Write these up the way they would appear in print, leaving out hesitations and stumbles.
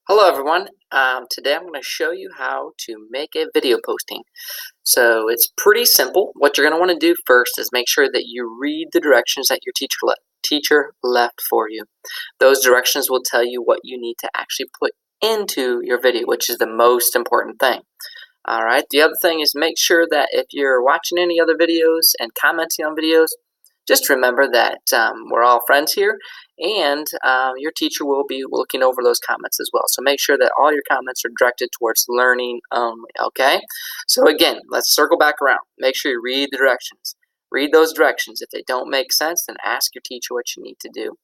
Hello everyone. Today I'm going to show you how to make a video posting. So it's pretty simple. What you're going to want to do first is make sure that you read the directions that your teacher left for you. Those directions will tell you what you need to actually put into your video, which is the most important thing. Alright, the other thing is make sure that if you're watching any other videos and commenting on videos, just remember that we're all friends here, and your teacher will be looking over those comments as well. So make sure that all your comments are directed towards learning only, okay? So again, let's circle back around. Make sure you read the directions. Read those directions. If they don't make sense, then ask your teacher what you need to do.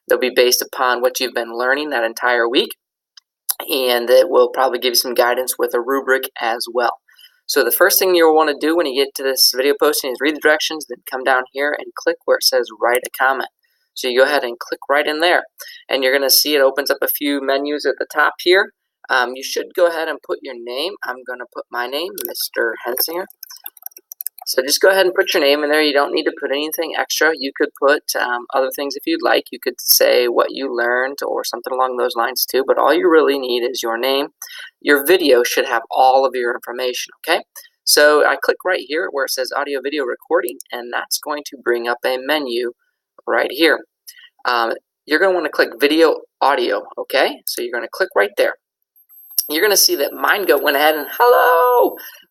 They'll be based upon what you've been learning that entire week, and it will probably give you some guidance with a rubric as well. So the first thing you'll want to do when you get to this video posting is read the directions, then come down here and click where it says write a comment. So you go ahead and click right in there, and you're going to see it opens up a few menus at the top here. You should go ahead and put your name. I'm going to put my name, Mr. Hensinger. So just go ahead and put your name in there. You don't need to put anything extra. You could put other things if you'd like. You could say what you learned or something along those lines too, but all you really need is your name. Your video should have all of your information, okay? So I click right here where it says audio video recording, and that's going to bring up a menu right here. You're going to want to click video audio, okay? So you're going to click right there. You're going to see that mine went ahead and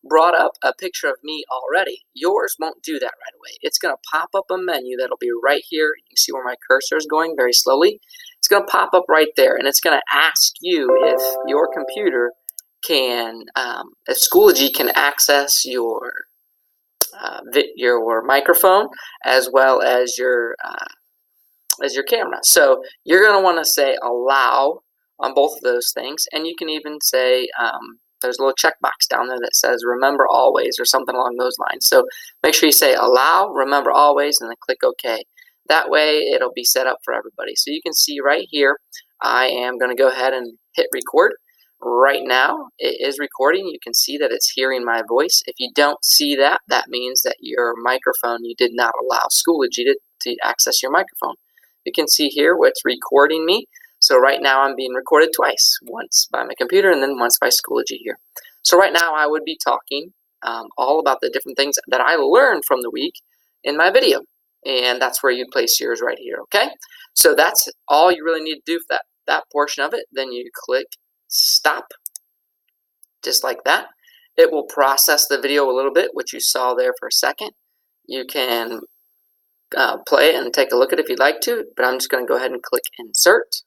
brought up a picture of me already. Yours won't do that right away. It's going to pop up a menu that'll be right here. You can see where my cursor is going very slowly. It's going to pop up right there, and it's going to ask you if your computer can, if Schoology can access your microphone as well as your camera. So you're going to want to say allow on both of those things, and you can even say there's a little checkbox down there that says remember always or something along those lines. So make sure you say allow, remember always, and then click OK. That way it'll be set up for everybody. So you can see right here I am going to go ahead and hit record. Right now it is recording. You can see that it's hearing my voice. If you don't see that, that means that your microphone, you did not allow Schoology to access your microphone. You can see here where it's recording me. So right now I'm being recorded twice, once by my computer and then once by Schoology here. So right now I would be talking all about the different things that I learned from the week in my video. And that's where you'd place yours right here, okay? So that's all you really need to do for that portion of it. Then you click stop, just like that. It will process the video a little bit, which you saw there for a second. You can play it and take a look at it if you'd like to, but I'm just going to go ahead and click insert.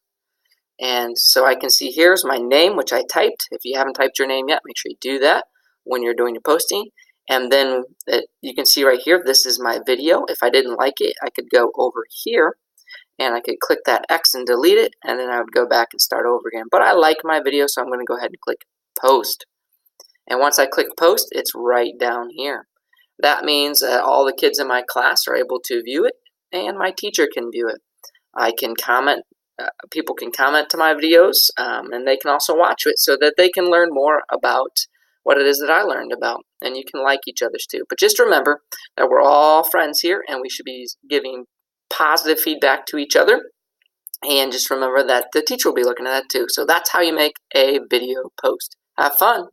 And so I can see here's my name, which I typed. If you haven't typed your name yet, make sure you do that when you're doing your posting. And then you can see right here, this is my video. If I didn't like it, I could go over here and I could click that X and delete it, and then I would go back and start over again. But I like my video, so I'm going to go ahead and click post. And once I click post, it's right down here. That means that all the kids in my class are able to view it, and my teacher can view it. I can comment. People can comment to my videos, and they can also watch it so that they can learn more about what it is that I learned about, and you can like each other's too. But just remember that we're all friends here, and we should be giving positive feedback to each other, and just remember that the teacher will be looking at that too. So that's how you make a video post. Have fun.